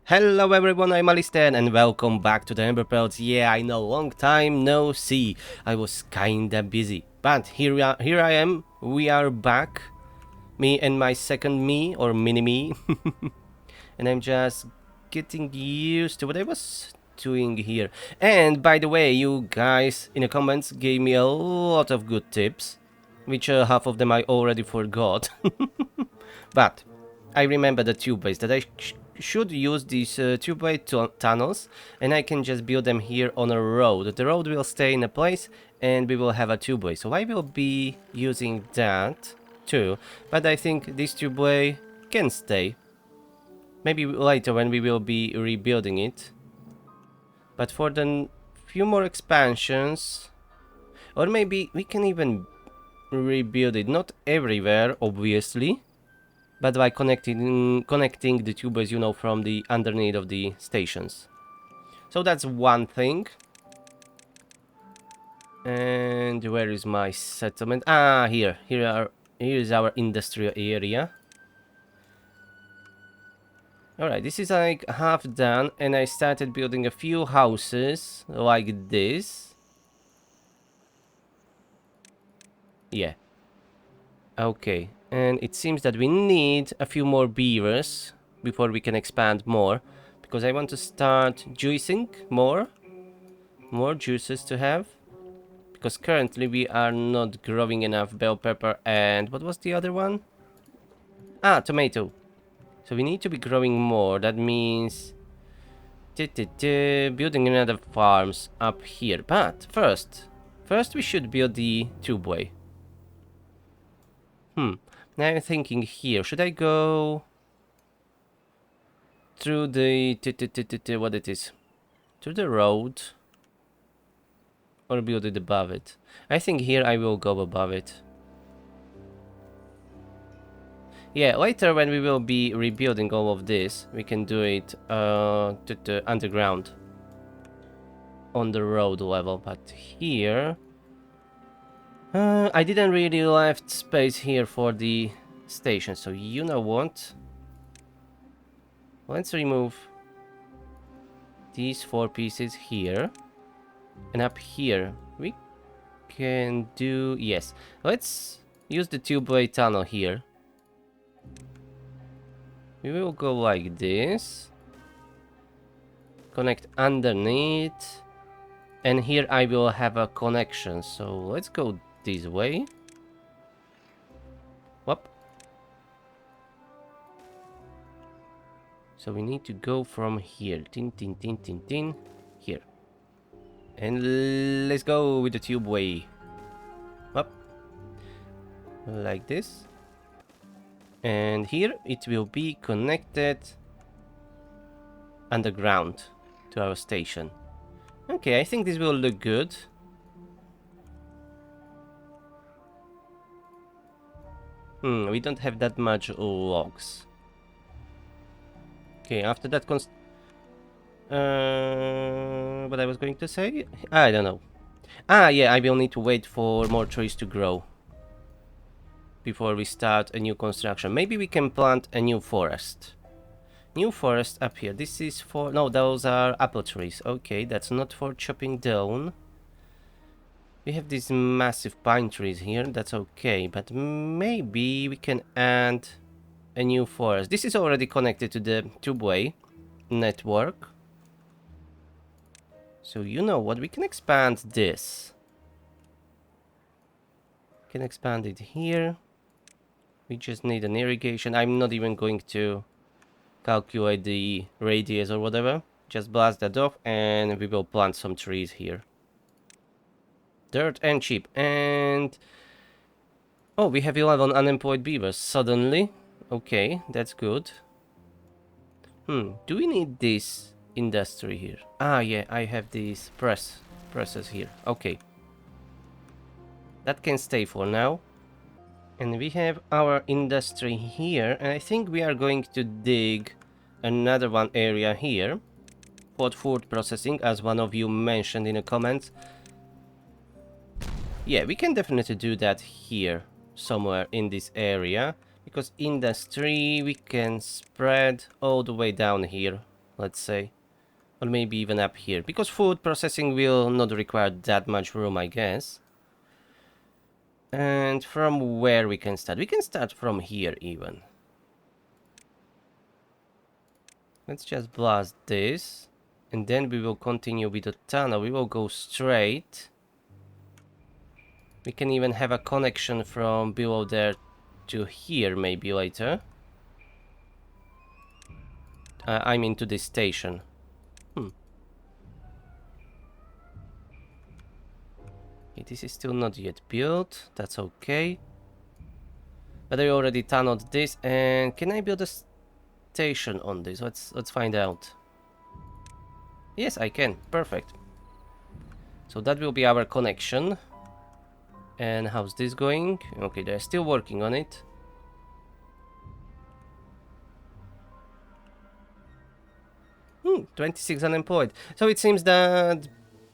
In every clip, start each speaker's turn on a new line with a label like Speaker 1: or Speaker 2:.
Speaker 1: Hello everyone, I'm Alistair and welcome back to the Emberpelts. Yeah, I know, long time no see. I was kinda busy, but here I am. We are back. Me and my second me, or mini-me. And I'm just getting used to what I was doing here. And by the way, you guys in the comments gave me a lot of good tips, which half of them I already forgot. But I remember the tube base that I should use these tube-way tunnels, and I can just build them here on a road. The road will stay in a place and we will have a tube-way, so I will be using that too. But I think this tube-way can stay, maybe later when we will be rebuilding it. But for the few more expansions, or maybe we can even rebuild it, not everywhere obviously, but by connecting the tubers, you know, from the underneath of the stations. So that's one thing. And where is my settlement? Ah, here is our industrial area. Alright, this is like half done, and I started building a few houses like this. Yeah. Okay, and it seems that we need a few more beavers before we can expand more, because I want to start juicing more juices to have, because currently we are not growing enough bell pepper. And what was the other one? Ah, tomato. So we need to be growing more. That means building another farms up here. But first we should build the tubeway. Now I'm thinking here, should I go through the what it is, through the road, or build it above it? I think here I will go above it. Yeah, later when we will be rebuilding all of this, we can do it underground on the road level. But here I didn't really left space here for the station, so you know what, let's remove these 4 pieces here. And up here we can do, yes, let's use the tubeway tunnel here. We will go like this, connect underneath, and here I will have a connection. So let's go this way. Whoop. So we need to go from here, here, and let's go with the tubeway. Up, like this. And here it will be connected underground to our station. Okay, I think this will look good. We don't have that much logs. Okay, after that what I was going to say? I don't know. Ah, yeah, I will need to wait for more trees to grow before we start a new construction. Maybe we can plant a new forest. New forest up here. This is for... no, those are apple trees. Okay, that's not for chopping down. We have these massive pine trees here. That's okay, but maybe we can add a new forest. This is already connected to the tubeway network. So you know what? We can expand this. We can expand it here. We just need an irrigation. I'm not even going to calculate the radius or whatever. Just blast that off and we will plant some trees here. Dirt and cheap. And oh, we have 11 unemployed beavers suddenly. Okay, that's good. Do we need this industry here? Ah, yeah, I have these presses here. Okay. That can stay for now. And we have our industry here, and I think we are going to dig another one area here for food processing, as one of you mentioned in the comments. Yeah, we can definitely do that here, somewhere in this area, because industry we can spread all the way down here let's say. Or maybe even up here. Because food processing will not require that much room, I guess. And from where we can start? We can start from here even. Let's just blast this. And then we will continue with the tunnel. We will go straight. We can even have a connection from below there to here maybe later. I mean to this station. Okay, this is still not yet built. That's okay. But I already tunneled this. And can I build a station on this? Let's find out. Yes, I can. Perfect. So that will be our connection. And how's this going? Okay, they're still working on it. 26 unemployed. So it seems that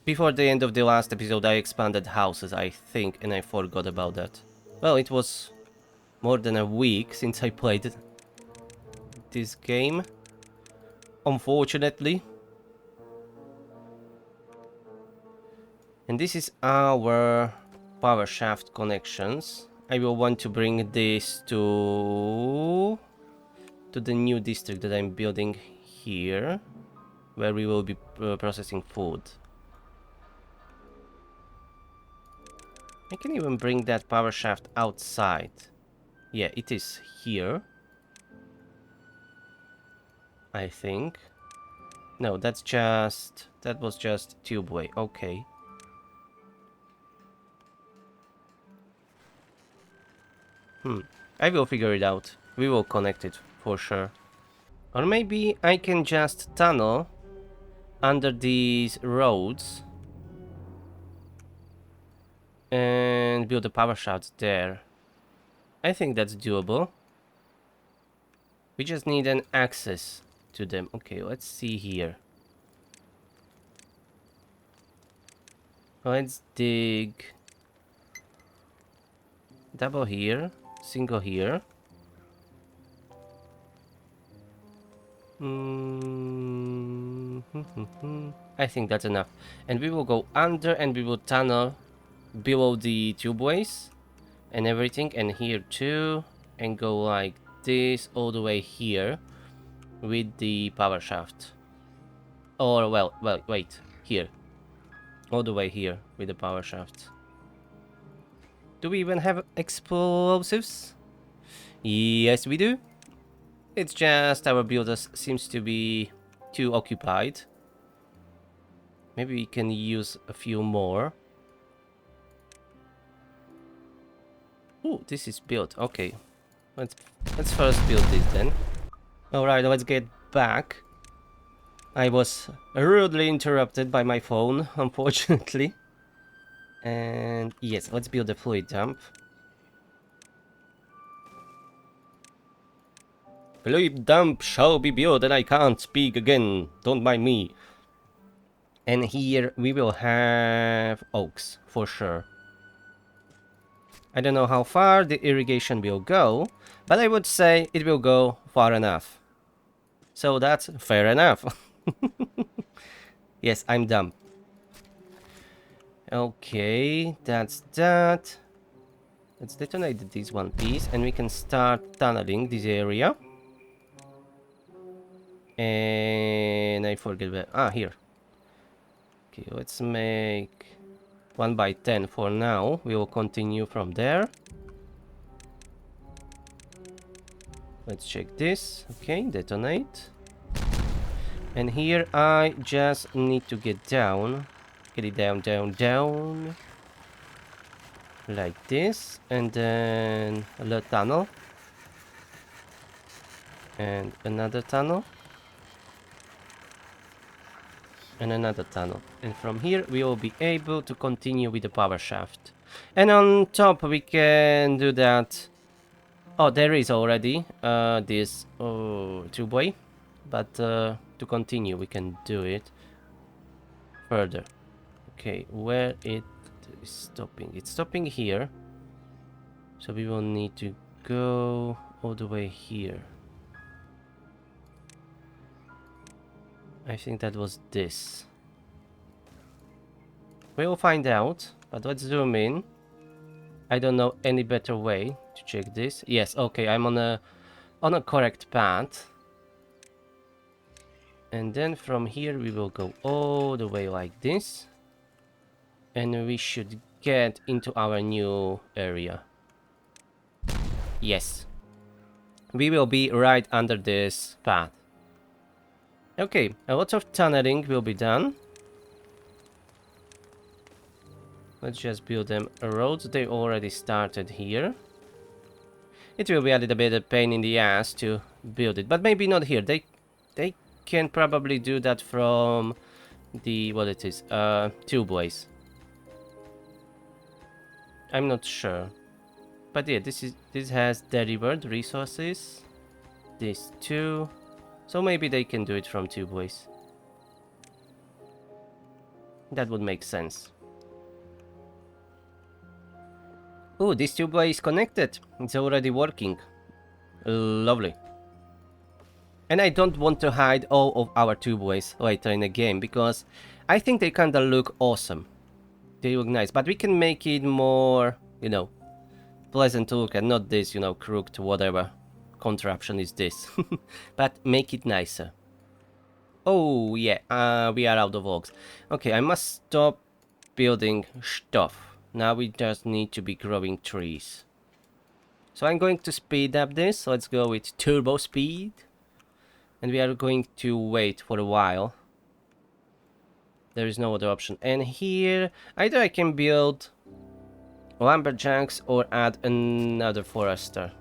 Speaker 1: before the end of the last episode I expanded houses, I think, and I forgot about that. Well, it was more than a week since I played this game, unfortunately. And this is our power shaft connections. I will want to bring this to the new district that I'm building here, where we will be processing food. I can even bring that power shaft outside. Yeah, it is here, I think. No, that was just tubeway. Okay. I will figure it out. We will connect it for sure. Or maybe I can just tunnel under these roads and build a power shaft there. I think that's doable. We just need an access to them. Okay, let's see here. Let's dig double here, single here. I think that's enough. And we will go under and we will tunnel below the tubeways and everything, and here too, and go like this all the way here with the power shaft. Or well, wait, here. All the way here with the power shaft. Do we even have explosives? Yes, we do. It's just our builders seems to be too occupied. Maybe we can use a few more. Ooh, this is built. Okay. Let's first build this then. Alright, let's get back. I was rudely interrupted by my phone, unfortunately. And yes, let's build a fluid dump. Fluid dump shall be built and I can't speak again. Don't mind me. And here we will have oaks, for sure. I don't know how far the irrigation will go, but I would say it will go far enough. So that's fair enough. Yes, I'm dumb. Okay, that's that. Let's detonate this one piece and we can start tunneling this area. And I forget where. Ah, here. Okay, let's make 1 by 10 for now. We will continue from there. Let's check this. Okay, detonate. And here I just need to get down. Get it down, down, down. Like this. And then a little tunnel. And another tunnel. And another tunnel. And from here we will be able to continue with the power shaft. And on top we can do that. Oh, there is already this tubeway. But to continue we can do it further. Okay, where it is stopping? It's stopping here. So we will need to go all the way here. I think that was this. We'll find out, but let's zoom in. I don't know any better way to check this. Yes, okay, I'm on a correct path. And then from here we will go all the way like this. And we should get into our new area. Yes. We will be right under this path. Okay, a lot of tunneling will be done. Let's just build them roads. They already started here. It will be a little bit of pain in the ass to build it, but maybe not here. They can probably do that from the what it is, tubeways. I'm not sure, but yeah, this has delivered resources. This too, so maybe they can do it from tubeways. That would make sense. Oh, this tubeway is connected. It's already working. Lovely. And I don't want to hide all of our tubeways later in the game, because I think they kinda look awesome. They look nice, but we can make it more, you know, pleasant to look at, not this, you know, crooked whatever contraption is this. But make it nicer. Oh, yeah, we are out of logs. Okay, I must stop building stuff. Now we just need to be growing trees. So I'm going to speed up this. Let's go with turbo speed. And we are going to wait for a while. There is no other option. And here, either I can build lumberjacks or add another forester.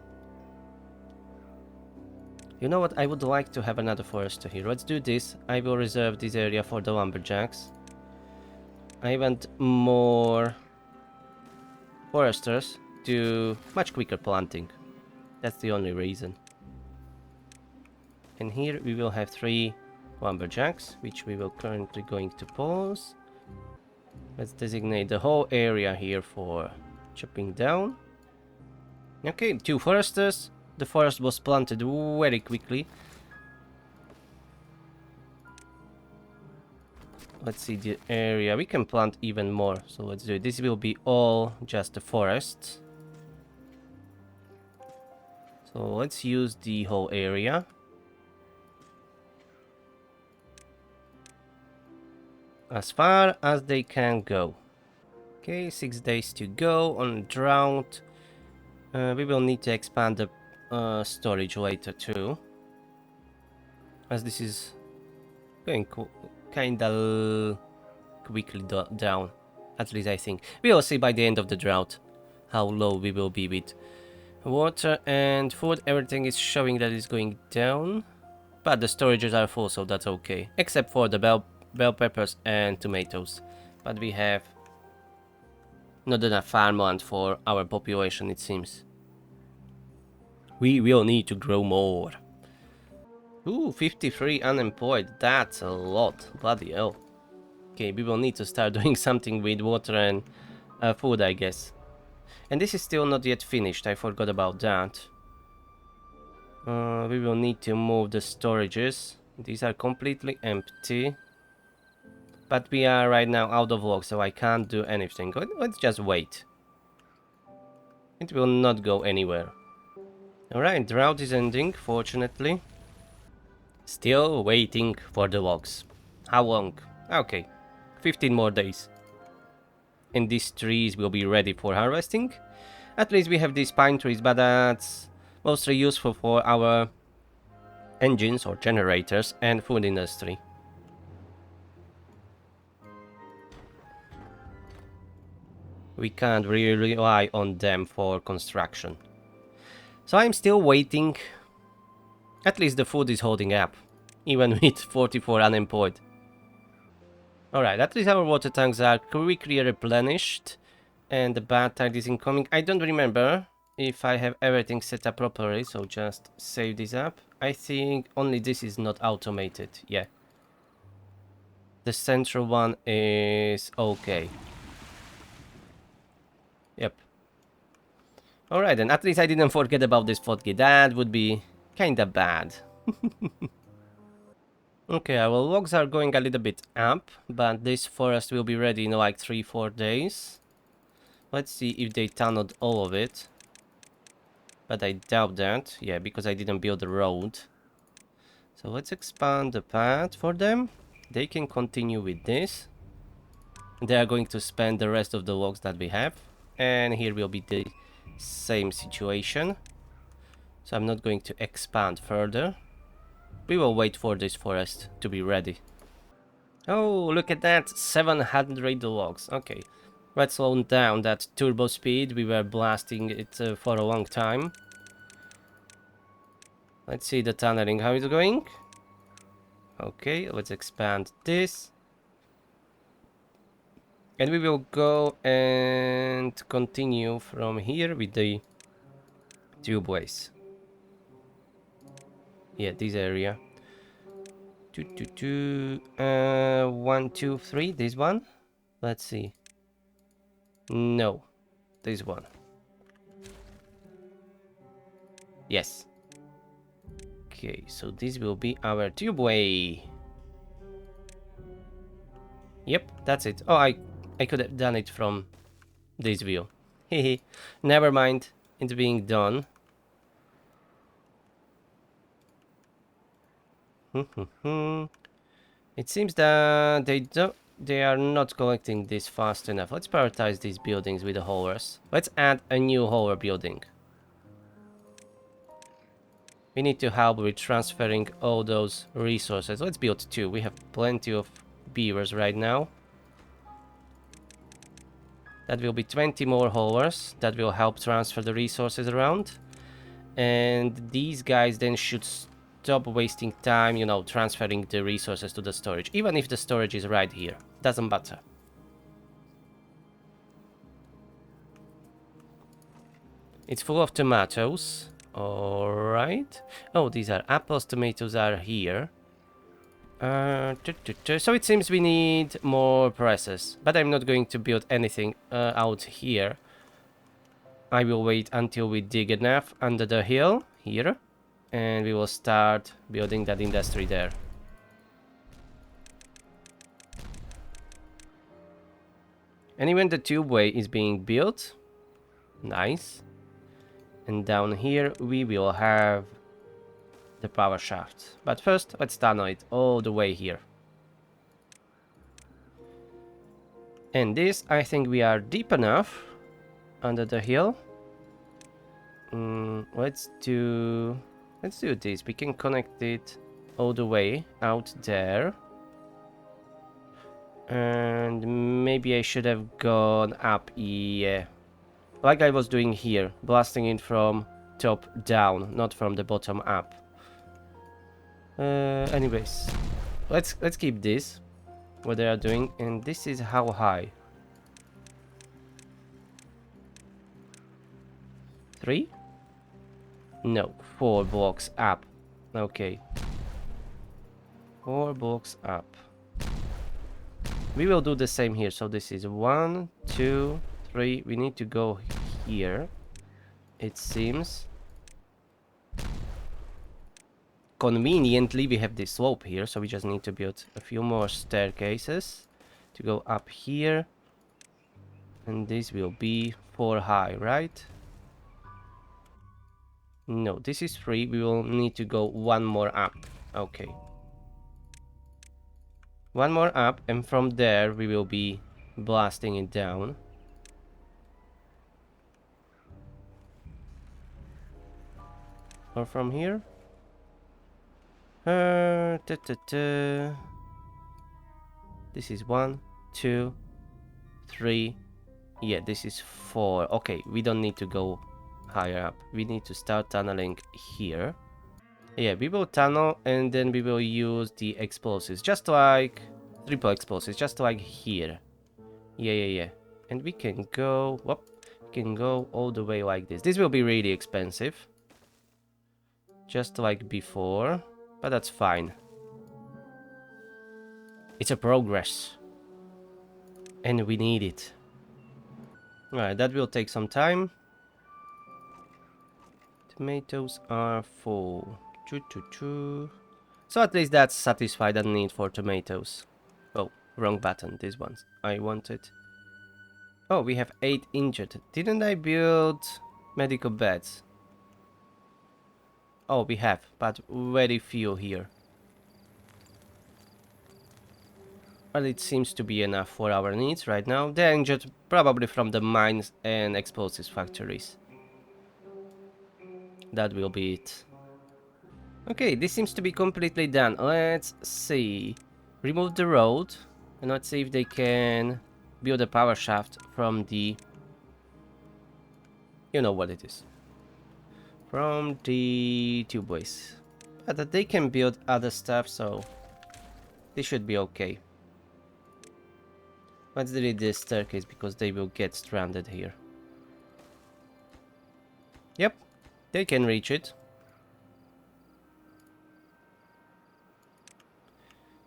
Speaker 1: You know what? I would like to have another forester here. Let's do this. I will reserve this area for the lumberjacks. I want more foresters to much quicker planting. That's the only reason. And here we will have 3 lumberjacks, which we will currently going to pause. Let's designate the whole area here for chopping down. Okay, 2 foresters. The forest was planted very quickly. Let's see the area. We can plant even more, so let's do it. This will be all just the forest. So let's use the whole area. As far as they can go. Okay, 6 days to go on drought. We will need to expand the storage later too, as this is going kinda quickly down. At least I think. We will see by the end of the drought how low we will be with water and food. Everything is showing that it's going down, but the storages are full, so that's okay. Except for the bell peppers and tomatoes. But we have not enough farmland for our population, it seems. We will need to grow more. Ooh, 53 unemployed. That's a lot. Bloody hell. Okay, we will need to start doing something with water and food, I guess. And this is still not yet finished. I forgot about that. We will need to move the storages. These are completely empty. But we are right now out of logs, so I can't do anything. Let's just wait. It will not go anywhere. Alright, drought is ending, fortunately. Still waiting for the logs. How long? Okay, 15 more days. And these trees will be ready for harvesting. At least we have these pine trees, but that's mostly useful for our engines or generators and food industry. We can't really rely on them for construction. So I'm still waiting. At least the food is holding up, even with 44 unemployed. Alright, at least our water tanks are quickly replenished. And the bad tide is incoming. I don't remember if I have everything set up properly, so just save this up. I think only this is not automated, yeah. The central one is okay. Yep. Alright then, at least I didn't forget about this 4K. That would be kinda bad. Okay, our logs are going a little bit up, but this forest will be ready in like 3-4 days. Let's see if they tunneled all of it. But I doubt that. Yeah, because I didn't build a road. So let's expand the path for them. They can continue with this. They are going to spend the rest of the logs that we have. And here will be the same situation. So I'm not going to expand further. We will wait for this forest to be ready. Oh, look at that, 700 logs. Okay, let's slow down that turbo speed. We were blasting it for a long time. Let's see the tunneling, how it's going. Okay, let's expand this. And we will go and continue from here with the tubeways. Yeah, this area. 1, 2, 3, this one. Let's see. No, this one. Yes. Okay, so this will be our tubeway. Yep, that's it. Oh, I could have done it from this view. Hehe. Never mind. It's being done. It seems that they are not collecting this fast enough. Let's prioritize these buildings with the haulers. Let's add a new hauler building. We need to help with transferring all those resources. Let's build two. We have plenty of beavers right now. That will be 20 more haulers. That will help transfer the resources around. And these guys then should stop wasting time, you know, transferring the resources to the storage. Even if the storage is right here. Doesn't matter. It's full of tomatoes. Alright. Oh, these are apples. Tomatoes are here. So it seems we need more presses. But I'm not going to build anything out here. I will wait until we dig enough under the hill here. And we will start building that industry there. And even the tubeway is being built. Nice. And down here we will have the power shaft. But first, let's tunnel it all the way here. And this, I think we are deep enough under the hill. Let's do this. We can connect it all the way out there. And maybe I should have gone up, yeah. Like I was doing here, blasting it from top down, not from the bottom up. Anyways, let's keep this, what they are doing, and this is how high? 3? No, 4 blocks up. Okay. 4 blocks up. We will do the same here. So this is 1, 2, 3. We need to go here, it seems. Conveniently, we have this slope here, so we just need to build a few more staircases to go up here. And this will be 4 high, right? No, this is 3. We will need to go 1 more up. Okay. 1 more up, and from there we will be blasting it down. Or from here? This is 1, 2, 3. Yeah, this is 4. Okay, we don't need to go higher up. We need to start tunneling here. Yeah, we will tunnel and then we will use the explosives. Just like triple explosives, just like here. Yeah. And we can go, whoop, we can go all the way like this. This will be really expensive. Just like before, but that's fine. It's a progress. And we need it. Alright, that will take some time. Tomatoes are full. Choo. So at least that's satisfied the need for tomatoes. Oh, wrong button, this one. I wanted. Oh, we have 8 injured. Didn't I build medical beds? Oh, we have, but very few here. Well, it seems to be enough for our needs right now. They're injured probably from the mines and explosives factories. That will be it. Okay, this seems to be completely done. Let's see. Remove the road. And let's see if they can build a power shaft from the... You know what it is. From the tubeways. But they can build other stuff, so... This should be okay. Let's delete this staircase because they will get stranded here. Yep, they can reach it.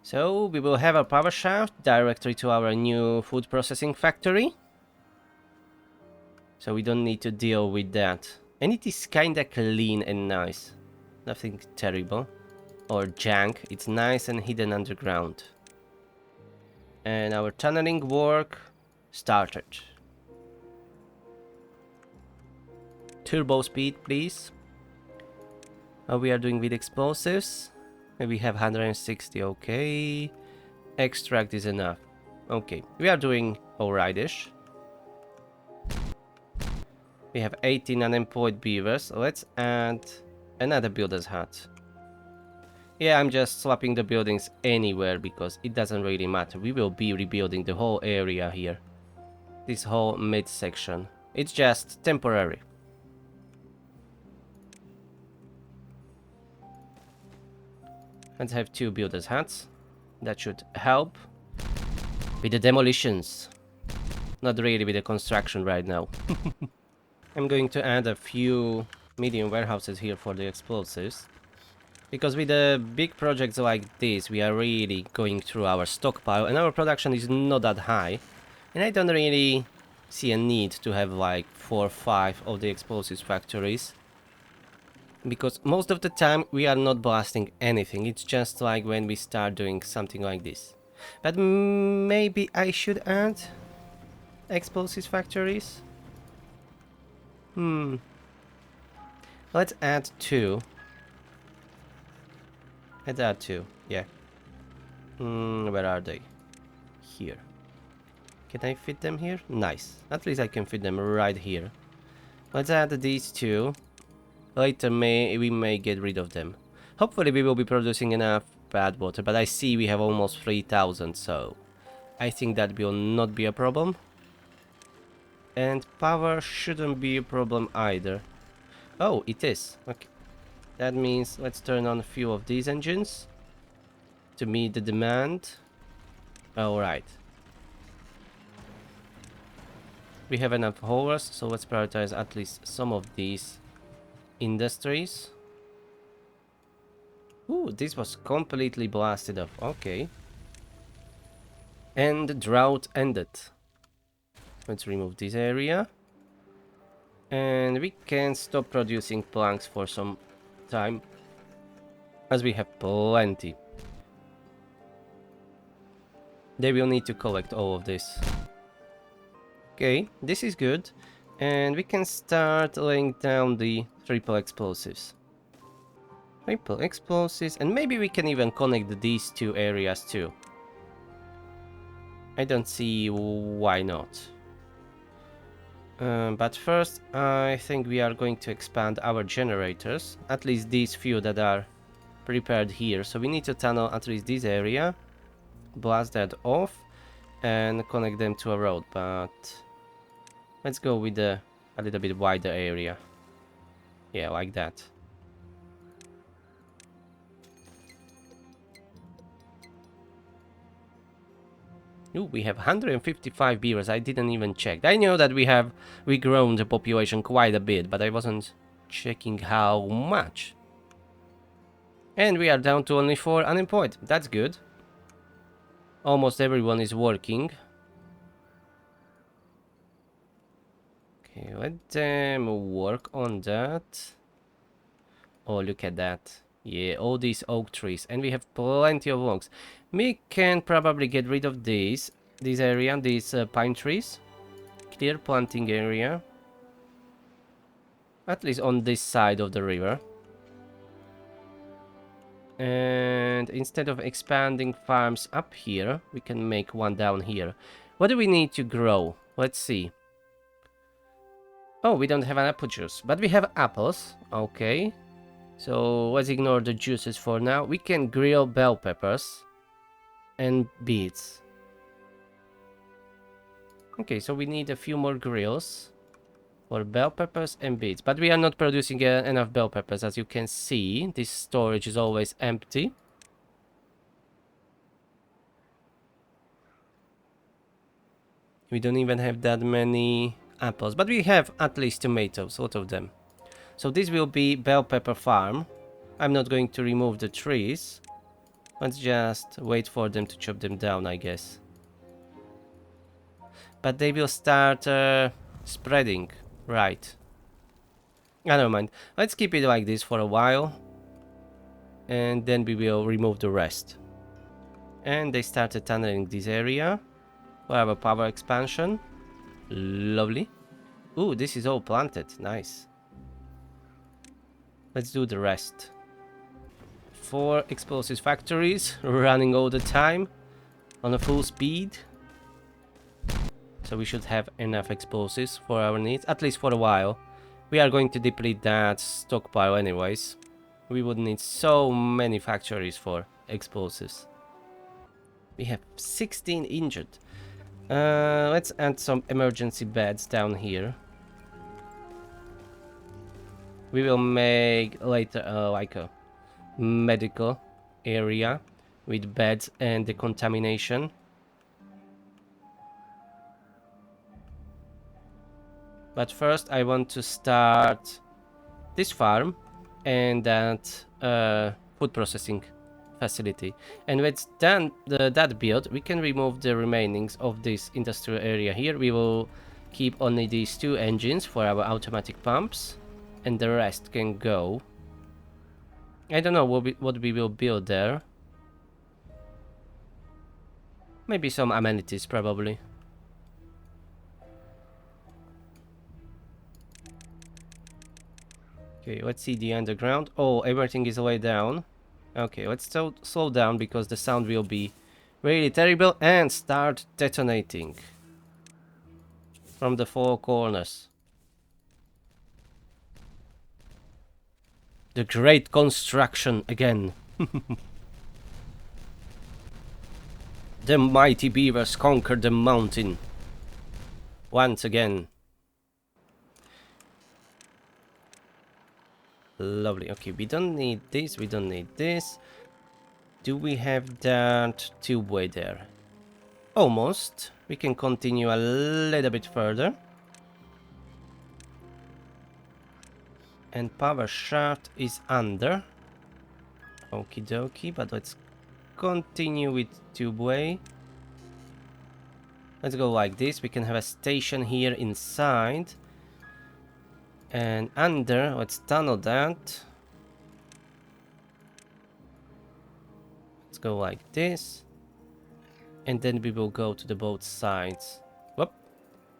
Speaker 1: So we will have a power shaft directly to our new food processing factory. So we don't need to deal with that. And it is kinda clean and nice. Nothing terrible. Or junk. It's nice and hidden underground. And our tunneling work started. Turbo speed, please. How we are doing with explosives? We have 160, okay. Extract is enough. Okay, we are doing alright-ish. We have 18 unemployed beavers. Let's add another builder's hut. Yeah, I'm just swapping the buildings anywhere because it doesn't really matter. We will be rebuilding the whole area here. This whole mid-section. It's just temporary. Let's have 2 builders' huts. That should help with the demolitions. Not really with the construction right now. I'm going to add a few medium warehouses here for the explosives. Because with the big projects like this, we are really going through our stockpile and our production is not that high. And I don't really see a need to have like 4 or 5 of the explosives factories. Because most of the time we are not blasting anything, it's just like when we start doing something like this. But maybe I should add explosives factories? Let's add 2. Let's add 2, yeah. Where are they? Here. Can I fit them here? Nice. At least I can fit them right here. Let's add these 2. Later we may get rid of them. Hopefully we will be producing enough bad water, but I see we have almost 3000, so I think that will not be a problem. And power shouldn't be a problem either. Oh, it is. Okay. That means let's turn on a few of these engines to meet the demand. Alright. We have enough haulers, so let's prioritize at least some of these industries. Ooh, this was completely blasted off. Okay. And the drought ended. Let's remove this area. And we can stop producing planks for some time, as we have plenty. They will need to collect all of this. Okay, this is good. And we can start laying down the triple explosives. Triple explosives, and maybe we can even connect these 2 areas too. I don't see why not. But first, I think we are going to expand our generators. At least these few that are prepared here. So we need to tunnel at least this area. Blast that off. And connect them to a road. But let's go with a little bit wider area. Yeah, like that. Ooh, we have 155 beavers. I didn't even check. I know that we grown the population quite a bit, but I wasn't checking how much. And we are down to only 4 unemployed. That's good. Almost everyone is working. Okay, let them work on that. Oh, look at that. Yeah, all these oak trees. And we have plenty of logs. We can probably get rid of this area, these pine trees. Clear planting area. At least on this side of the river. And instead of expanding farms up here, we can make one down here. What do we need to grow? Let's see. Oh, we don't have an apple juice, but we have apples. Okay. So let's ignore the juices for now. We can grill bell peppers and beets. Okay, so we need a few more grills for bell peppers and beets. But we are not producing enough bell peppers. As you can see, this storage is always empty. We don't even have that many apples, but we have at least tomatoes, a lot of them. So this will be bell pepper farm. I'm not going to remove the trees. Let's just wait for them to chop them down, I guess. But they will start spreading, right? Never mind. Let's keep it like this for a while. And then we will remove the rest. And they started tunneling this area. We have a power expansion. Lovely. Ooh, this is all planted. Nice. Let's do the rest. 4 explosives factories running all the time on a full speed. So we should have enough explosives for our needs, at least for a while. We are going to deplete that stockpile anyways. We would need so many factories for explosives. We have 16 injured. Let's add some emergency beds down here. We will make later like a medical area with beds and decontamination. But first I want to start this farm and that food processing facility. And with that built, we can remove the remainings of this industrial area here. We will keep only these 2 engines for our automatic pumps, and the rest can go. I don't know what we will build there. Maybe some amenities, probably. Okay, let's see the underground. Oh, everything is way down. Okay, let's slow down because the sound will be really terrible, and start detonating from the 4 corners. The great construction again. The mighty beavers conquered the mountain once again. Lovely. Okay, we don't need this, we don't need this. Do we have that tubeway there? Almost. We can continue a little bit further. And power shaft is under. Okie dokie, but let's continue with tubeway. Let's go like this. We can have a station here inside. And under, let's tunnel that. Let's go like this. And then we will go to the both sides. Whoop.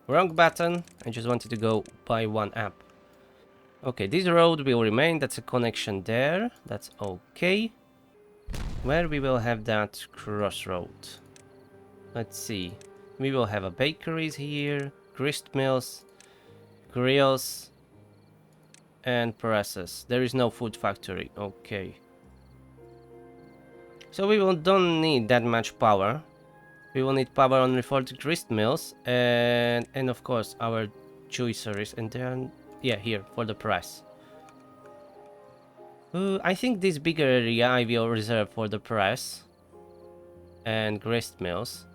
Speaker 1: Wrong button. I just wanted to go by 1 app. Okay, this road will remain. That's a connection there. That's okay. Where we will have that crossroad. Let's see. We will have a bakeries here, grist mills, grills, and presses. There is no food factory. Okay. So we don't need that much power. We will need power only for the grist mills and of course our juiceries, and then yeah, here for the press. I think this bigger area I will reserve for the press and grist mills.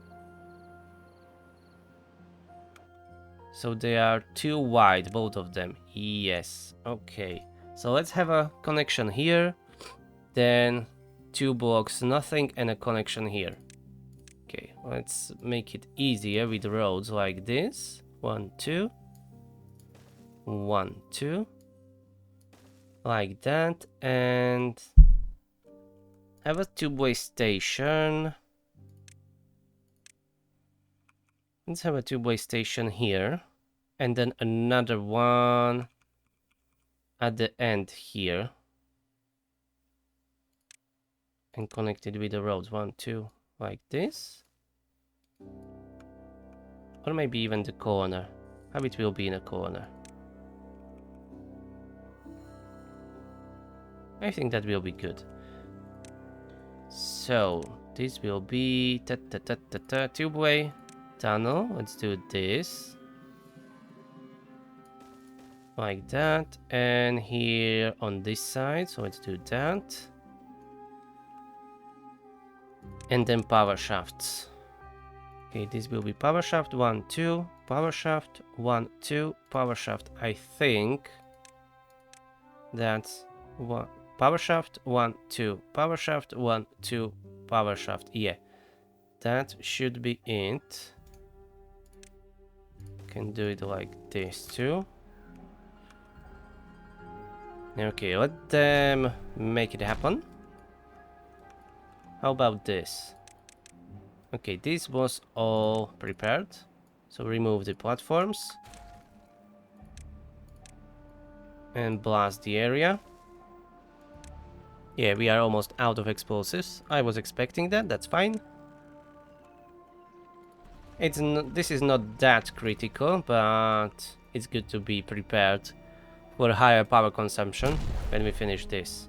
Speaker 1: So they are too wide, both of them. Yes, okay. So let's have a connection here, then 2 blocks nothing, and a connection here. Okay, let's make it easier with roads like this. 1, 2. 1, 2. Like that, and Have a two-way station. Let's have a two-way station here. And then another one at the end here. And connected with the roads. 1, 2, like this. Or maybe even the corner. How it will be in a corner. I think that will be good. So, this will be tube-way tunnel. Let's do this. Like that. And here on this side. So let's do that. And then power shafts. Okay, this will be power shaft 1, 2, power shaft 1, 2, power shaft. I think that's one power shaft 1, 2, power shaft 1, 2, power shaft. Yeah, that should be it. Can do it like this too. Okay, let them make it happen. How about this? Okay, this was all prepared. So remove the platforms. And blast the area. Yeah, we are almost out of explosives. I was expecting that, that's fine. This is not that critical, but it's good to be prepared for higher power consumption when we finish this.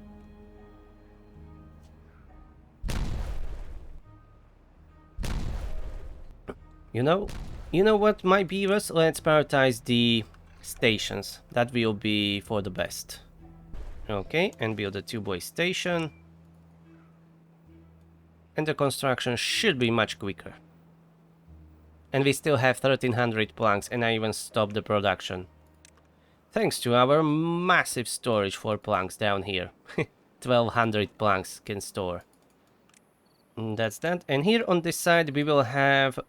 Speaker 1: You know what, my beavers? Let's prioritize the stations. That will be for the best. Okay, and build a two-way station. And the construction should be much quicker. And we still have 1300 planks, and I even stopped the production. Thanks to our massive storage for planks down here. 1200 planks can store. And that's that. And here on this side we will have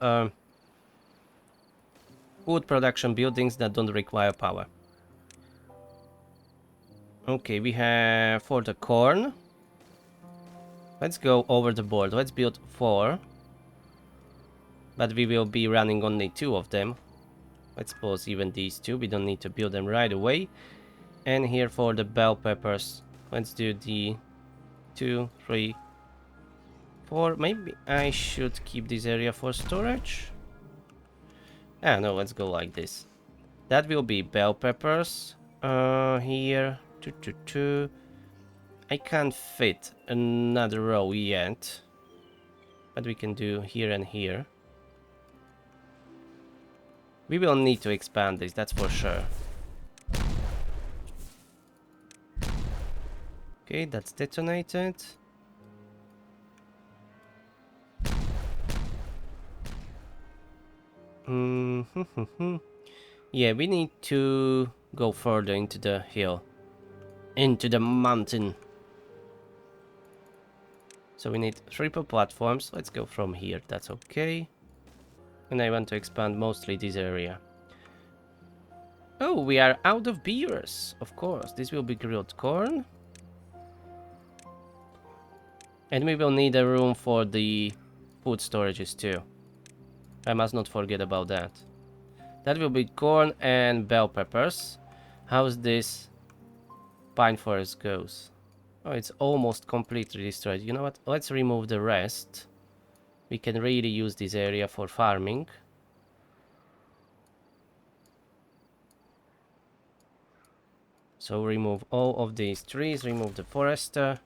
Speaker 1: wood production buildings that don't require power. Okay, we have for the corn. Let's go over the board. Let's build 4. But we will be running only 2 of them. Let's pause even these 2. We don't need to build them right away. And here for the bell peppers. Let's do the 2, 3, 4. Maybe I should keep this area for storage. Ah, no, let's go like this. That will be bell peppers. Here. 2, 2, 2. I can't fit another row yet. But we can do here and here. We will need to expand this, that's for sure. Okay, that's detonated. Yeah, we need to go further into the hill. Into the mountain. So we need triple platforms. Let's go from here, that's okay. And I want to expand mostly this area. Oh, we are out of beers. Of course, this will be grilled corn. And we will need a room for the food storages too. I must not forget about that. That will be corn and bell peppers. How's this pine forest goes? Oh, it's almost completely destroyed. You know what? Let's remove the rest. We can really use this area for farming. So remove all of these trees, remove the forester.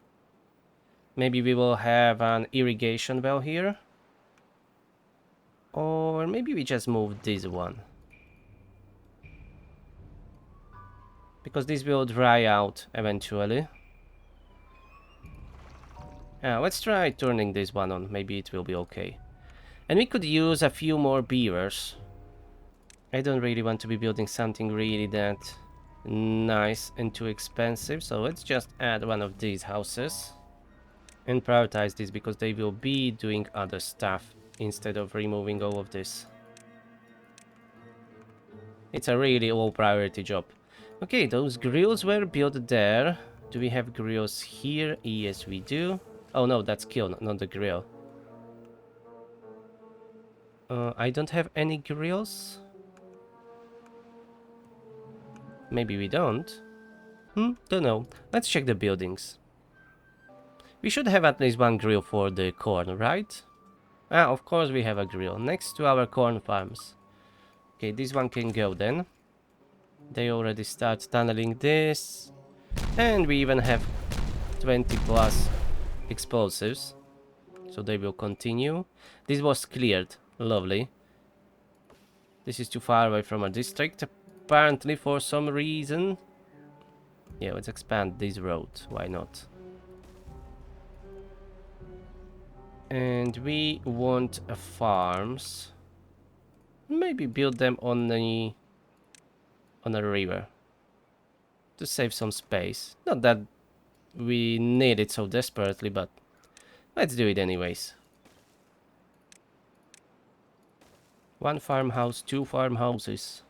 Speaker 1: Maybe we will have an irrigation well here. Or maybe we just move this one. Because this will dry out eventually. Let's try turning this one on. Maybe it will be okay. And we could use a few more beavers. I don't really want to be building something really that nice and too expensive. So let's just add one of these houses. And prioritize this because they will be doing other stuff instead of removing all of this. It's a really low priority job. Okay, those grills were built there. Do we have grills here? Yes, we do. Oh no, that's kiln, not the grill. I don't have any grills. Maybe we don't. Don't know. Let's check the buildings. We should have at least one grill for the corn, right? Ah, of course we have a grill next to our corn farms. Okay, this one can go then. They already start tunneling this. And we even have 20 plus explosives. So they will continue. This was cleared. Lovely. This is too far away from our district, apparently, for some reason. Yeah, let's expand this road. Why not? And we want farms. Maybe build them on a river to save some space. Not that we need it so desperately, but let's do it anyways. One farmhouse, two farmhouses.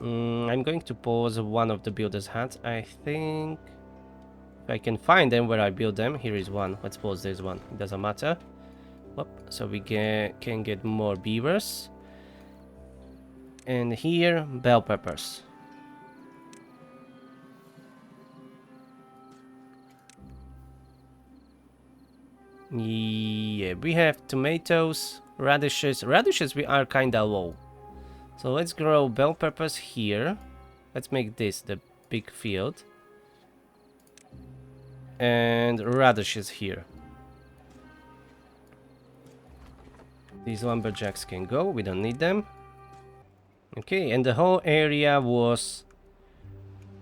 Speaker 1: I'm going to pause one of the builder's huts. I think if I can find them where I build them. Here is one. Let's pause this one. It doesn't matter. Whoop. So we can get more beavers. And here, bell peppers. Yeah, we have tomatoes, radishes. Radishes we are kinda low. So let's grow bell peppers here. Let's make this the big field. And radishes here. These lumberjacks can go, we don't need them. Okay, and the whole area was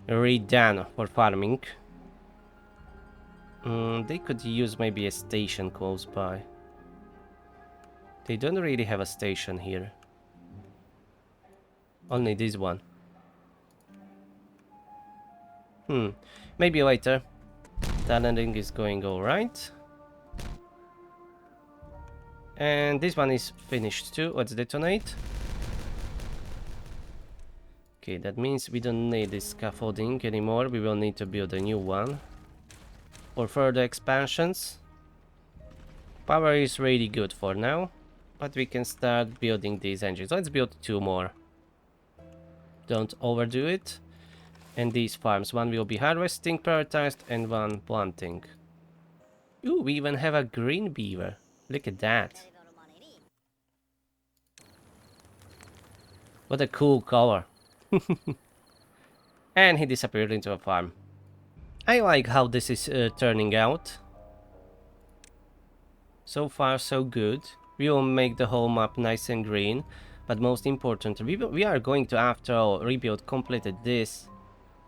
Speaker 1: redone for farming. They could use maybe a station close by. They don't really have a station here. Only this one. Maybe later. Tunneling is going alright. And this one is finished too. Let's detonate. Okay, that means we don't need this scaffolding anymore. We will need to build a new one. For further expansions. Power is really good for now. But we can start building these engines. Let's build two more. Don't overdo it. And these farms. One will be harvesting prioritized and one planting. Ooh, we even have a green beaver. Look at that. What a cool color. And he disappeared into a farm. I like how this is turning out. So far so good. We will make the whole map nice and green. But most important, we are going to, after all, rebuild completed this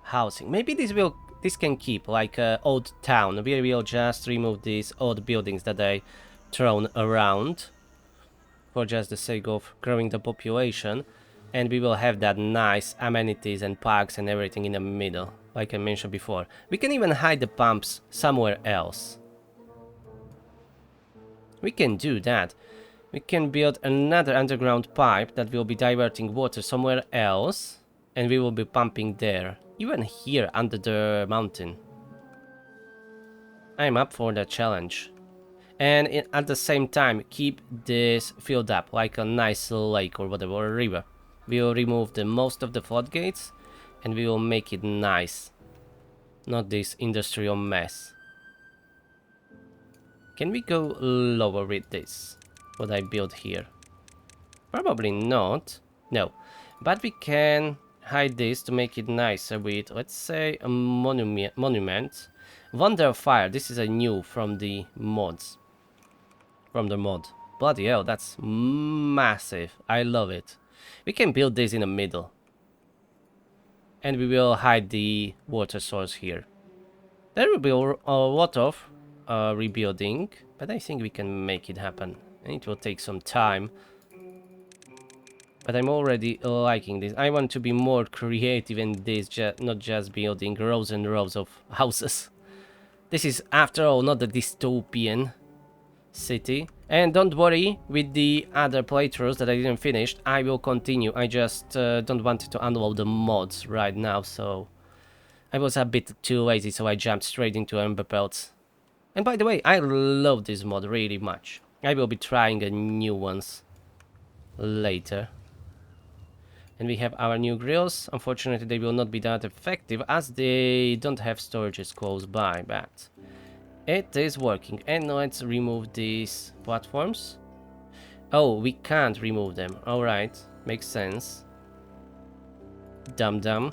Speaker 1: housing. Maybe this can keep like an old town. We will just remove these old buildings that they thrown around for just the sake of growing the population. And we will have that nice amenities and parks and everything in the middle, like I mentioned before. We can even hide the pumps somewhere else. We can do that. We can build another underground pipe that will be diverting water somewhere else. And we will be pumping there. Even here under the mountain. I'm up for that challenge. And at the same time, keep this filled up like a nice lake or whatever, or a river. We will remove most of the floodgates and we will make it nice. Not this industrial mess. Can we go lower with this? What I built here? Probably not. No. But we can hide this to make it nicer with, let's say, a monument. Wonder of Fire. This is a new from the mods. From the mod. Bloody hell, that's massive. I love it. We can build this in the middle. And we will hide the water source here. There will be a lot of rebuilding, but I think we can make it happen. And it will take some time. But I'm already liking this. I want to be more creative in this, not just building rows and rows of houses. This is, after all, not a dystopian city. And don't worry, with the other playthroughs that I didn't finish, I will continue. I just don't want to unload the mods right now, so I was a bit too lazy, so I jumped straight into Emberpelts. And by the way, I love this mod really much. I will be trying a new ones later. And we have our new grills. Unfortunately, they will not be that effective as they don't have storages close by, but it is working. And let's remove these platforms. Oh, we can't remove them. Alright, makes sense. Dumb.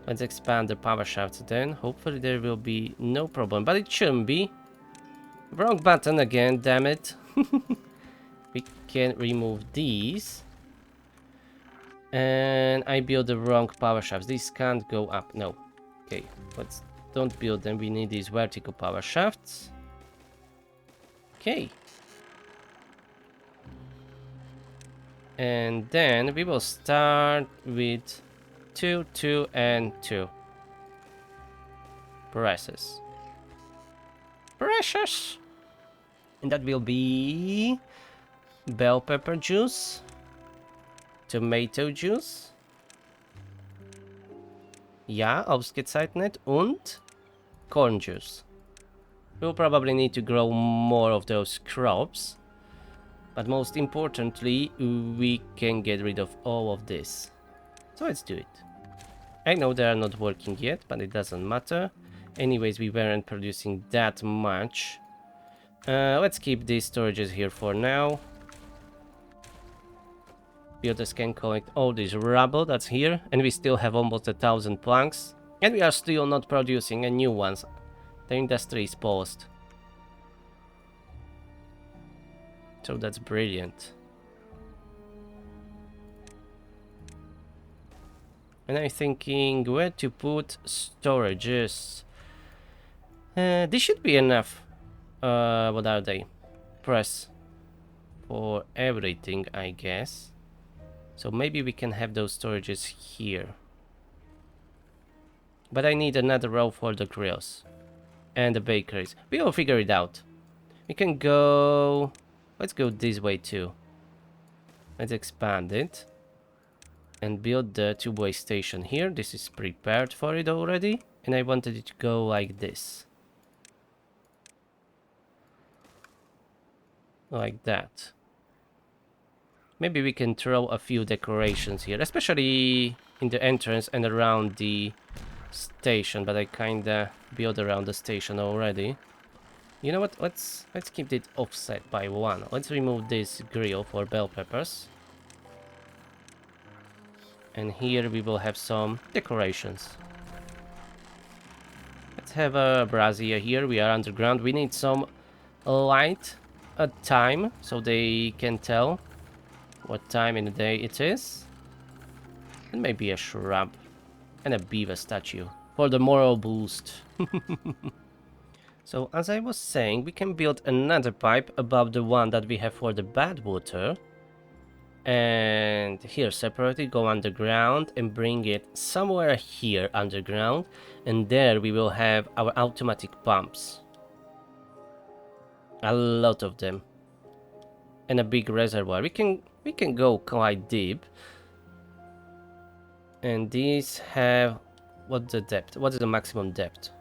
Speaker 1: Let's expand the power shafts then. Hopefully there will be no problem, but it shouldn't be. Wrong button again, damn it. We can remove these. And I built the wrong power shafts. These can't go up. No. Okay, let's don't build them. We need these vertical power shafts. Okay. And then we will start with 2, 2, and 2 presses. Precious! And that will be bell pepper juice, tomato juice, ja, ausgezeichnet, und corn juice. We'll probably need to grow more of those crops, but most importantly, we can get rid of all of this. So let's do it. I know they are not working yet, but it doesn't matter. Anyways, we weren't producing that much. Let's keep these storages here for now. Builders can collect all this rubble that's here, and we still have almost 1,000 planks, and we are still not producing new ones. The industry is paused. So that's brilliant. And I'm thinking where to put storages. This should be enough. What are they? Press for everything, I guess. So maybe we can have those storages here. But I need another row for the grills and the bakeries. We will figure it out. We can go... Let's go this way too. Let's expand it. And build the two-way station here. This is prepared for it already. And I wanted it to go like this. Like that. Maybe we can throw a few decorations here, especially in the entrance and around the station, but I kinda built around the station already. You know what, let's keep it offset by 1. Let's remove this grill for bell peppers. And here we will have some decorations. Let's have a brazier here. We are underground. We need some light at time so they can tell what time in the day it is. And maybe a shrub and a beaver statue for the moral boost. So as I was saying, we can build another pipe above the one that we have for the bad water. And here separate it, go underground and bring it somewhere here underground. And there we will have our automatic pumps. A lot of them. And a big reservoir. We can go quite deep. And these have... what's the depth? What is the maximum depth?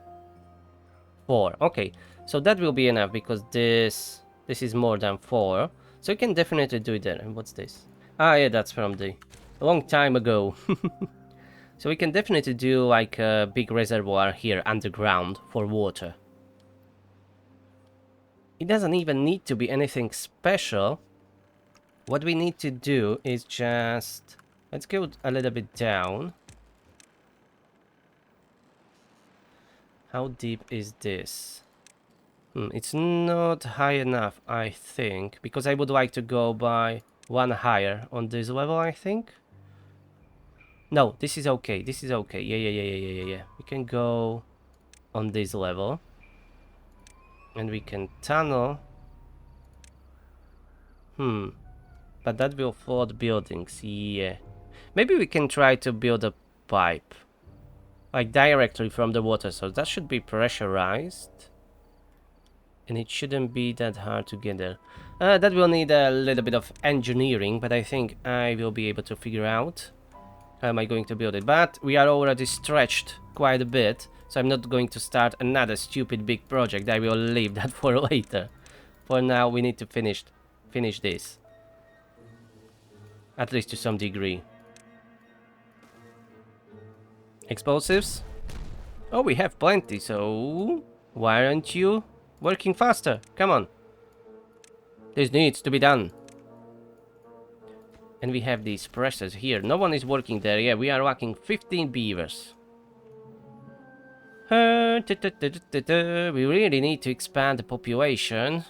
Speaker 1: 4. Okay, so that will be enough because this is more than 4. So you can definitely do it there. And what's this? Ah, yeah, that's from a long time ago. So we can definitely do like a big reservoir here underground for water. It doesn't even need to be anything special. What we need to do is just... let's go a little bit down. How deep is this? It's not high enough, I think, because I would like to go by 1 higher on this level, I think. No, this is okay. This is okay. Yeah. We can go on this level. And we can tunnel. But that will flood buildings, yeah. Maybe we can try to build a pipe. Like directly from the water source. That should be pressurized. And it shouldn't be that hard to get there. That will need a little bit of engineering, but I think I will be able to figure out how am I going to build it. But we are already stretched quite a bit So I'm not going to start another stupid big project. I will leave that for later. For now, we need to finish this. At least to some degree. Explosives? Oh, we have plenty, so why aren't you working faster? Come on. This needs to be done. And we have these presses here. No one is working there. Yeah, we are lacking 15 beavers. We really need to expand the population.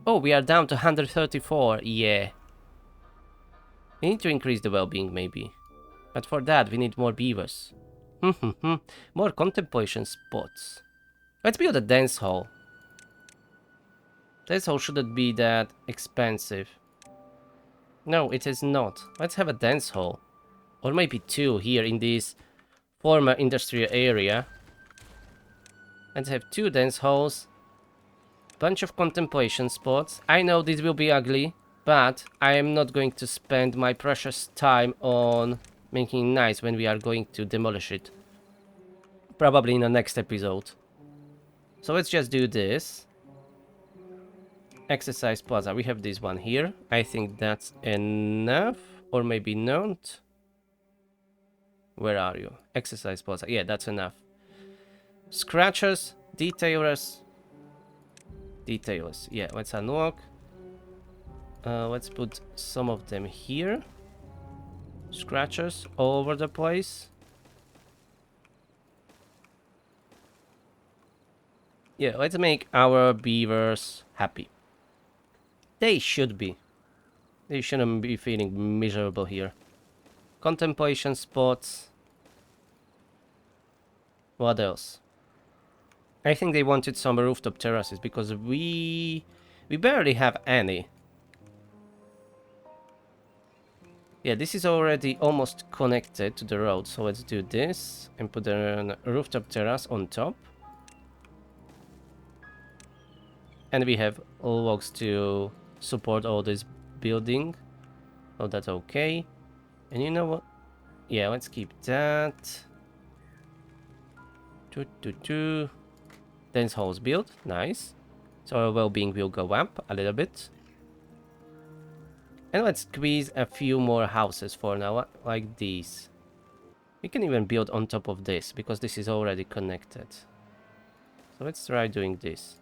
Speaker 1: Oh, we are down to 134. Yeah. We need to increase the well-being, maybe. But for that, we need more beavers. More contemplation spots. Let's build a dance hall. Dance hall shouldn't be that expensive. No, it is not. Let's have a dance hall. Or maybe two here in this former industrial area. Let's have two dance halls. Bunch of contemplation spots. I know this will be ugly, but I am not going to spend my precious time on making it nice when we are going to demolish it. Probably in the next episode. So let's just do this. Exercise plaza. We have this one here. I think that's enough. Or maybe not. Where are you? Exercise plaza. Yeah, that's enough. Scratchers. Detailers. Detailers. Yeah, let's unlock. Let's put some of them here. Scratchers all over the place. Yeah, let's make our beavers happy. They should be. They shouldn't be feeling miserable here. Contemplation spots. What else? I think they wanted some rooftop terraces because we barely have any. Yeah, this is already almost connected to the road, so let's do this and put a rooftop terrace on top. And we have logs to support all this building. Oh, that's okay. And you know what? Yeah, let's keep that. Dance halls built. Nice. So our well-being will go up a little bit. And let's squeeze a few more houses for now, like these. We can even build on top of this, because this is already connected. So let's try doing this.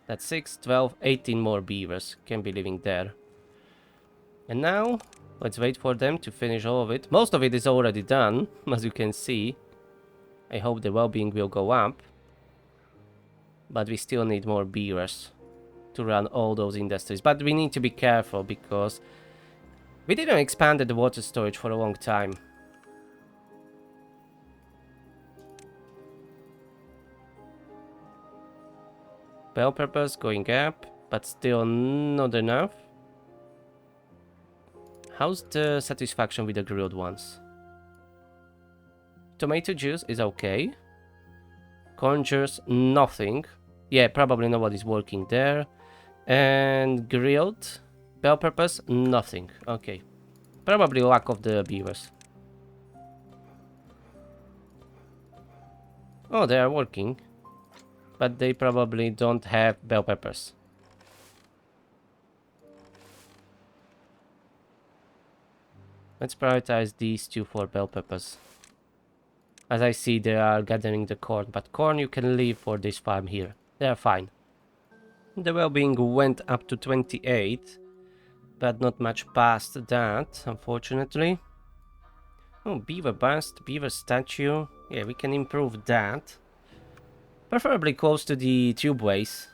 Speaker 1: That's 6, 12, 18 more beavers can be living there. And now, let's wait for them to finish all of it. Most of it is already done, as you can see. I hope the well-being will go up. But we still need more beavers to run all those industries. But we need to be careful, because we didn't expand the water storage for a long time. Bell peppers going up, but still not enough. How's the satisfaction with the grilled ones? Tomato juice is okay. Corn juice, nothing. Yeah, probably nobody's working there. And grilled bell peppers, nothing. Okay. Probably lack of the beavers. Oh, they are working. But they probably don't have bell peppers. Let's prioritize these two for bell peppers. As I see, they are gathering the corn, but corn you can leave for this farm here. They are fine. The well-being went up to 28, but not much past that, unfortunately. Oh, beaver bust, beaver statue. Yeah, we can improve that. Preferably close to the tubeways,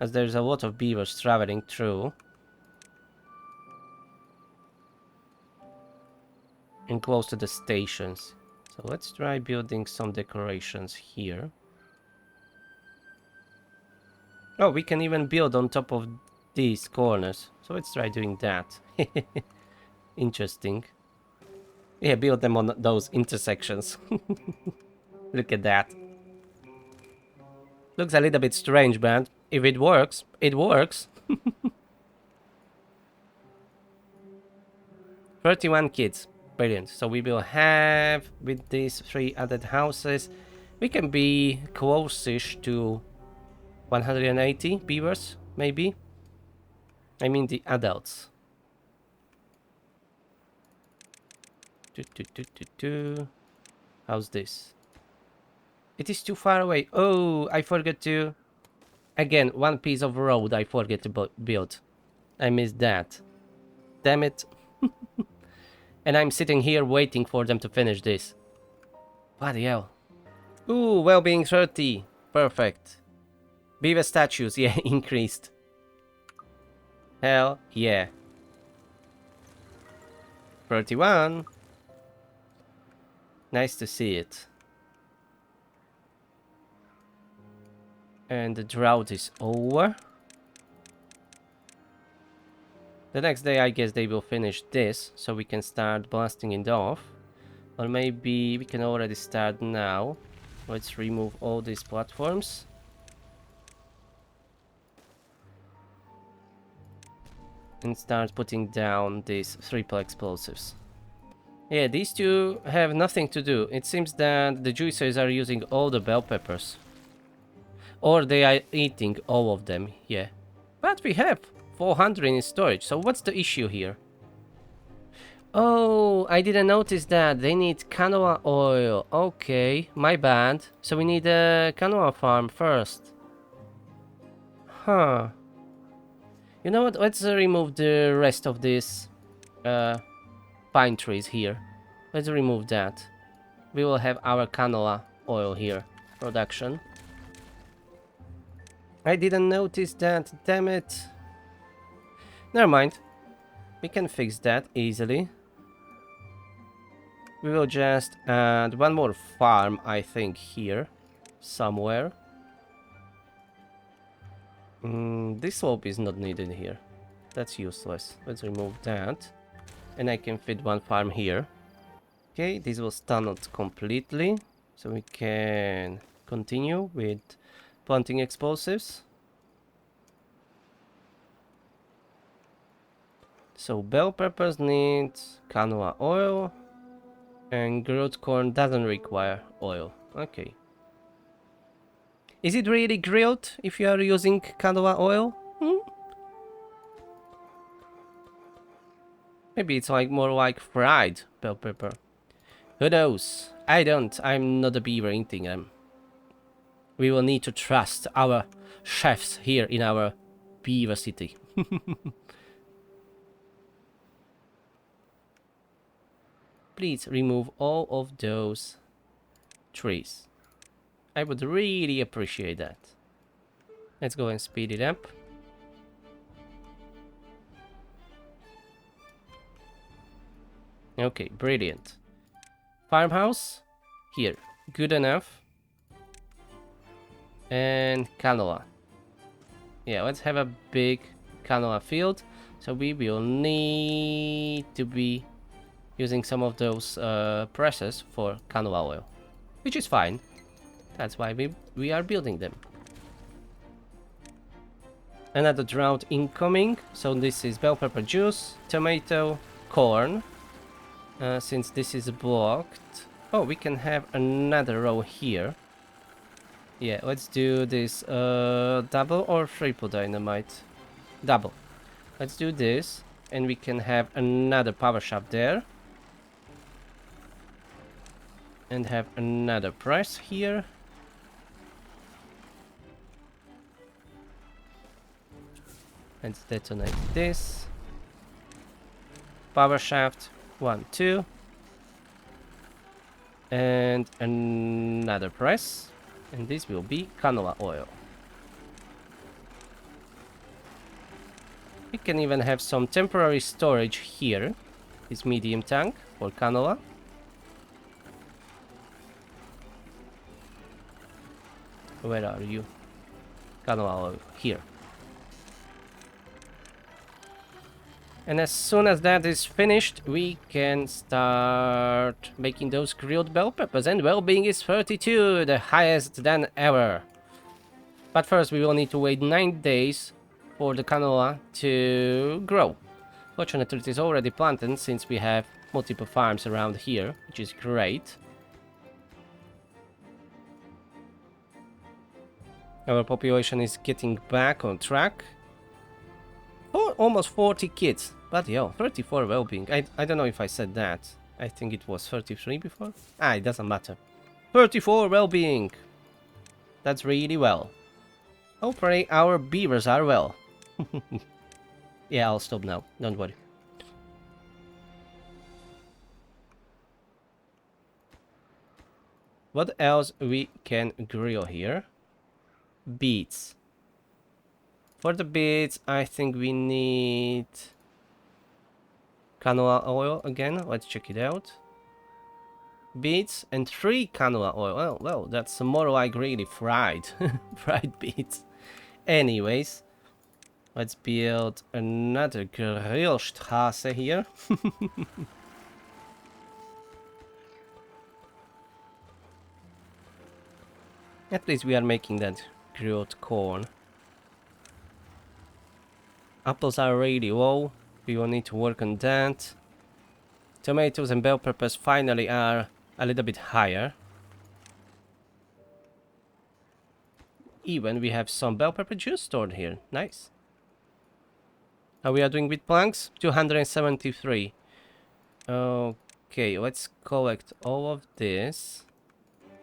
Speaker 1: as there's a lot of beavers traveling through. And close to the stations. So let's try building some decorations here. Oh, we can even build on top of these corners. So let's try doing that. Interesting. Yeah, build them on those intersections. Look at that. Looks a little bit strange, but if it works, it works. 31 kids. Brilliant. So we will have, with these 3 added houses, We can be close-ish to 180 beavers, maybe. I mean the adults. How's this? It is too far away. Oh, I forgot to... Again, one piece of road I forget to build. I missed that. Damn it. And I'm sitting here waiting for them to finish this. Bloody hell. Ooh, well-being 30. Perfect. Beaver statues, yeah, increased. Hell yeah. 31. Nice to see it. And the drought is over. The next day, I guess they will finish this, so we can start blasting it off. Or maybe we can already start now. Let's remove all these platforms. And start putting down these triple explosives. Yeah, these two have nothing to do. It seems that the juicers are using all the bell peppers. Or they are eating all of them, yeah. But we have 400 in storage, so what's the issue here? Oh, I didn't notice that. They need canola oil. Okay, my bad. So we need a canola farm first. Huh. You know what? Let's remove the rest of these pine trees here. Let's remove that. We will have our canola oil here. Production. I didn't notice that. Damn it. Never mind. We can fix that easily. We will just add one more farm, I think, here. Somewhere. This slope is not needed here. That's useless. Let's remove that. And I can fit one farm here. Okay, this will stun it completely. So we can continue with planting explosives. So bell peppers need canola oil. And grilled corn doesn't require oil. Okay. Is it really grilled if you are using canola oil? Maybe it's like more like fried bell pepper. Who knows? I don't. I'm not a beaver eating them. We will need to trust our chefs here in our beaver city. Please remove all of those trees. I would really appreciate that. Let's go and speed it up. Okay, brilliant. Farmhouse. Here. Good enough. And canola. Yeah, let's have a big canola field. So we will need to be using some of those presses for canola oil. Which is fine. That's why we are building them. Another drought incoming. So this is bell pepper juice, tomato, corn. Since this is blocked. Oh, we can have another row here. Yeah, let's do this double or triple dynamite. Double. Let's do this. And we can have another power shaft there. And have another press here. Let's detonate this. Power shaft. 1, 2. And another press. And this will be canola oil. We can even have some temporary storage here. This medium tank for canola. Where are you? Canola oil. Here. And as soon as that is finished, we can start making those grilled bell peppers. And well-being is 32, the highest than ever. But first we will need to wait 9 days for the canola to grow. Fortunately, it is already planted since we have multiple farms around here, which is great. Our population is getting back on track. Oh, almost 40 kids. But yo, 34 well-being. I don't know if I said that. I think it was 33 before. It doesn't matter. 34 well-being. That's really well. Hopefully our beavers are well. Yeah, I'll stop now. Don't worry. What else we can grill here? Beets. For the beets, I think we need canola oil again. Let's check it out. Beets and 3 canola oil. Well, that's more like really fried. Fried beets. Anyways, let's build another Grillstraße here. At least we are making that grilled corn. Apples are really low. We will need to work on that. Tomatoes and bell peppers finally are a little bit higher. Even we have some bell pepper juice stored here. Nice. How we are doing with planks? 273. Okay, let's collect all of this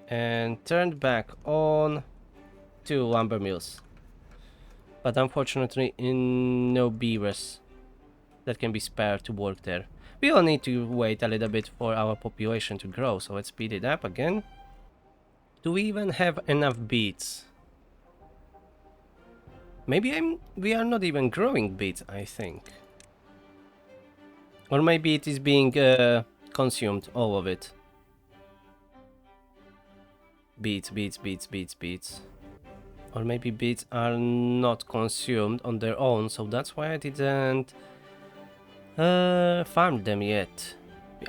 Speaker 1: and turn back on 2 lumber mills. But unfortunately, no beavers that can be spared to work there. We will need to wait a little bit for our population to grow, so let's speed it up again. Do we even have enough beets? Maybe we are not even growing beets, I think. Or maybe it is being consumed, all of it. Beets. Or maybe beets are not consumed on their own, so that's why I didn't farm them yet.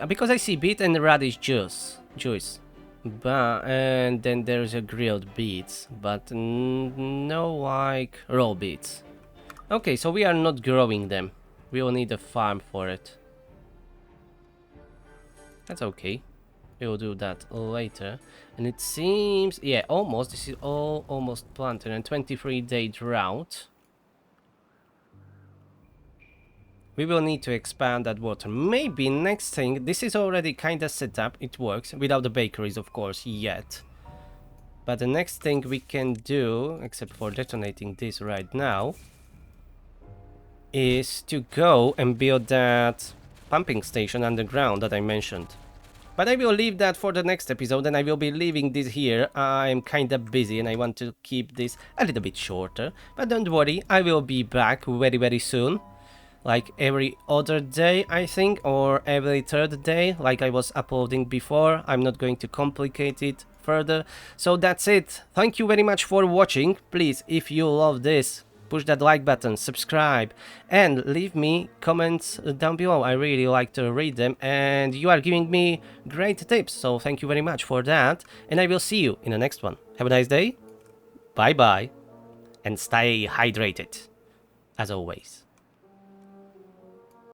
Speaker 1: Because I see beet and radish juice. And then there's a grilled beets, but no like raw beets. Okay, so we are not growing them. We will need a farm for it. That's okay. We will do that later. And it seems, yeah, almost. This is all almost planted. And 23-day drought. We will need to expand that water. Maybe next thing, this is already kind of set up. It works without the bakeries, of course, yet. But the next thing we can do, except for detonating this right now, is to go and build that pumping station underground that I mentioned. But I will leave that for the next episode, and I will be leaving this here. I'm kinda busy and I want to keep this a little bit shorter. But don't worry, I will be back very soon. Like every other day, I think, or every third day, like I was uploading before. I'm not going to complicate it further. So that's it. Thank you very much for watching. Please, if you love this, push that like button, subscribe, and leave me comments down below. I really like to read them, and you are giving me great tips, so thank you very much for that, and I will see you in the next one. Have a nice day, bye bye, and stay hydrated, as always.